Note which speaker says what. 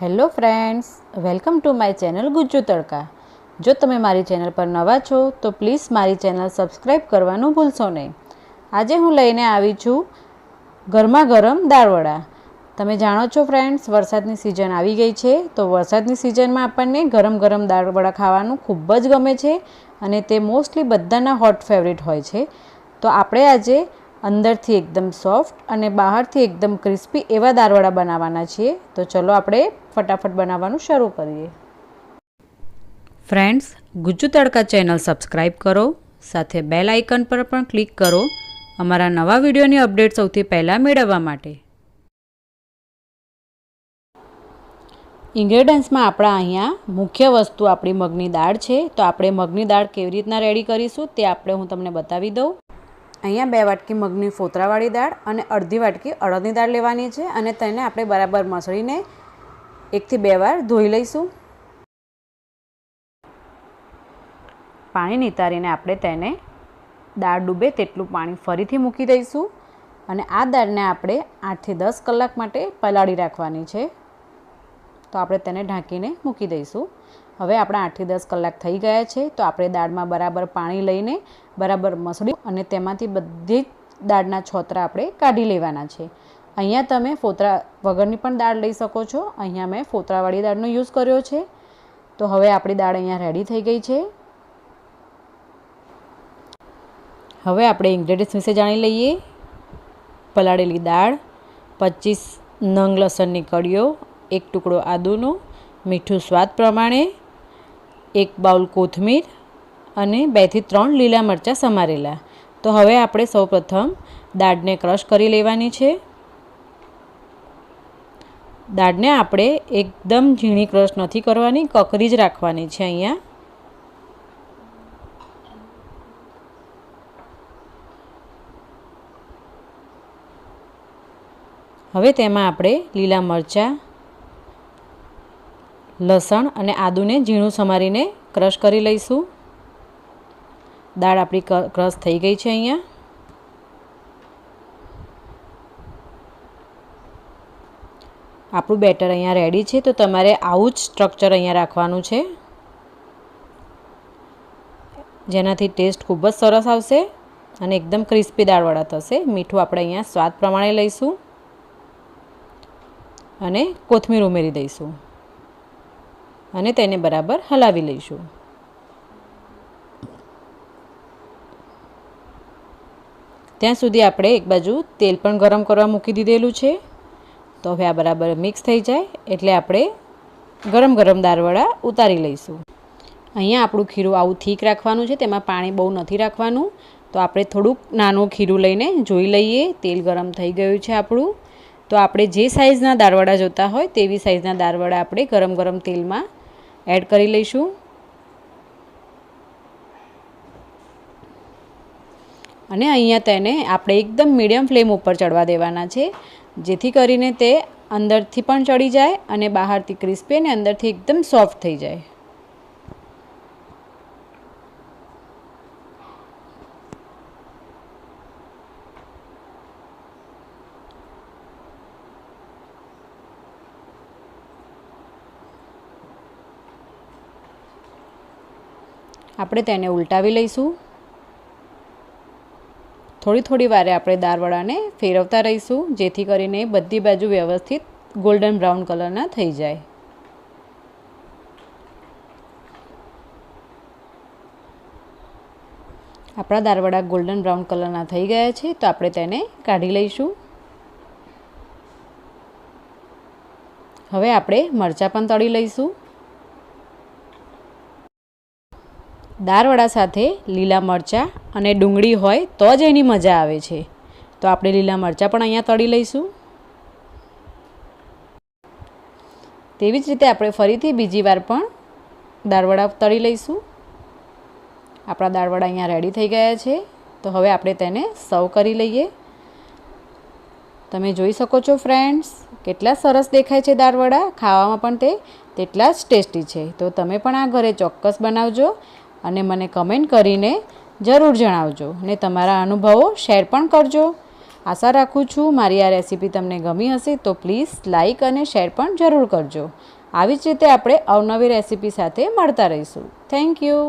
Speaker 1: Hello friends, welcome to my channel Gujju તડકા। જો તમે મારી ચેનલ પર નવા છો તો પ્લીઝ મારી ચેનલ સબસ્ક્રાઈબ કરવાનું ભૂલશો નહીં। આજે હું લઈને આવી છું ગરમા ગરમ દાળવડા। તમે જાણો છો ફ્રેન્ડ્સ, વરસાદની સિઝન આવી ગઈ છે, તો વરસાદની સિઝનમાં આપણને ગરમ ગરમ દાળવડા ખાવાનું ખૂબ જ ગમે છે અને તે મોસ્ટલી બધાના હોટ ફેવરિટ હોય છે। તો આપણે આજે અંદરથી એકદમ સોફ્ટ અને બહારથી એકદમ ક્રિસ્પી એવા દાળવડા બનાવવાના છીએ। તો ચલો આપણે ફટાફટ બનાવવાનું શરૂ કરીએ। ફ્રેન્ડ્સ, ગુજ્જુ તડકા ચેનલ સબસ્ક્રાઈબ કરો, સાથે બેલ આઇકન પર પણ ક્લિક કરો અમારા નવા વિડીયોની અપડેટ સૌથી પહેલાં મેળવવા માટે। ઇન્ગ્રેડિયન્ટ્સમાં આપણા અહીંયા મુખ્ય વસ્તુ આપણી મગની દાળ છે। તો આપણે મગની દાળ કેવી રીતના રેડી કરીશું તે હું તમને બતાવી દઉં। અહીંયા 2 વાટકી મગની ફોતરાવાળી દાળ અને અડધી વાટકી અડદની દાળ લેવાની છે અને તેને આપણે બરાબર મસળીને 1 થી 2 વાર ધોઈ લઈશું। પાણી નિતારીને આપણે તેને દાળ ડૂબે તેટલું પાણી ફરીથી મૂકી દઈશું અને આ દાળને આપણે 8 થી 10 કલાક માટે પલાળી રાખવાની છે। તો આપણે તેને ઢાંકીને મૂકી દઈશું। હવે આપણા 8 થી 10 કલાક થઈ ગયા છે, તો આપણે દાળમાં બરાબર પાણી લઈને બરાબર મસળી અને તેમાંથી બધી દાળના છોતરા આપણે કાઢી લેવાના છે। અહીંયા તમે ફોતરા વગરની પણ દાળ લઈ શકો છો। અહીંયા મેં ફોતરાવાળી દાળનો યુઝ કર્યો છે। તો હવે આપણી દાળ અહીંયા રેડી થઈ ગઈ છે। હવે આપણે ઇન્ગ્રેડિયન્ટ્સ વિશે જાણી લઈએ। પલાળેલી દાળ, 25 નંગ લસણની કળીઓ, 1 ટુકડો આદુનો, મીઠું સ્વાદ પ્રમાણે, 1 બાઉલ કોથમીર અને 2 થી 3 લીલા મરચાં સમારેલા। તો હવે આપણે સૌપ્રથમ દાળને ક્રશ કરી લેવાની છે। દાળને આપણે એકદમ ઝીણી ક્રશ નથી કરવાની, કકરી જ રાખવાની છે। અહીંયા હવે તેમાં આપણે લીલા મરચાં, લસણ અને આદુને ઝીણું સમારીને ક્રશ કરી લઈશું। દાળ આપણી ક્રશ થઈ ગઈ છે। અહીંયા આપણું બેટર અહીંયા રેડી છે। તો તમારે આવું જ સ્ટ્રક્ચર અહીંયા રાખવાનું છે, જેનાથી ટેસ્ટ ખૂબ જ સરસ આવશે અને એકદમ ક્રિસ્પી દાળવડા થશે। મીઠું આપણે અહીંયા સ્વાદ પ્રમાણે લઈશું અને કોથમીર ઉમેરી દઈશું અને તેને બરાબર હલાવી લઈશું। ત્યાં સુધી આપણે એક બાજુ તેલ પણ ગરમ કરવા મૂકી દીધેલું છે। તો હવે આ બરાબર મિક્સ થઈ જાય એટલે આપણે ગરમ ગરમ દાળવડા ઉતારી લઈશું। અહીંયા આપણું ખીરું આવું થીક રાખવાનું છે, તેમાં પાણી બહુ નથી રાખવાનું। તો આપણે થોડુંક નાનું ખીરું લઈને જોઈ લઈએ। તેલ ગરમ થઈ ગયું છે આપણું। તો આપણે જે સાઇઝના દાળવડા જોતા હોય તેવી સાઇઝના દાળવડા આપણે ગરમ ગરમ તેલમાં એડ કરી લઈશું અને અહીંયા તેને આપણે એકદમ મીડિયમ ફ્લેમ ઉપર ચડવા દેવાના છે, જેથી કરીને તે અંદરથી પણ ચડી જાય અને બહારથી ક્રિસ્પી અને અંદરથી એકદમ સોફ્ટ થઈ જાય। આપણે તેને ઉલટાવી લઈશું। થોડી વારે આપણે દાળવડાને ફેરવતા રહીશું, જેથી કરીને બધી બાજુ વ્યવસ્થિત ગોલ્ડન બ્રાઉન કલરના થઈ જાય। આપણા દાળવડા ગોલ્ડન બ્રાઉન કલરના થઈ ગયા છે, તો આપણે તેને કાઢી લઈશું। હવે આપણે મરચાં પણ તળી લઈશું। દાળવડા સાથે લીલા મરચાં અને ડુંગળી હોય તો જ એની મજા આવે છે। તો આપણે લીલા મરચાં પણ અહીંયા તળી લઈશું। તેવી જ રીતે આપણે ફરીથી બીજી વાર પણ દાળવડા તળી લઈશું। આપણા દાળવડા અહીંયા રેડી થઈ ગયા છે। તો હવે આપણે તેને સર્વ કરી લઈએ। તમે જોઈ શકો છો ફ્રેન્ડ્સ, કેટલા સરસ દેખાય છે દાળવડા। ખાવામાં પણ તે તેટલા જ ટેસ્ટી છે। તો તમે પણ આ ઘરે ચોક્કસ બનાવજો અને મને કમેન્ટ કરીને જરૂર જણાવજો અને તમારા અનુભવો શેર પણ કરજો। આશા રાખું છું મારી આ રેસીપી તમને ગમી હશે તો પ્લીઝ લાઇક અને શેર પણ જરૂર કરજો. આવી જ રીતે આપણે અવનવી રેસીપી સાથે મળતા રહીશું. Thank you.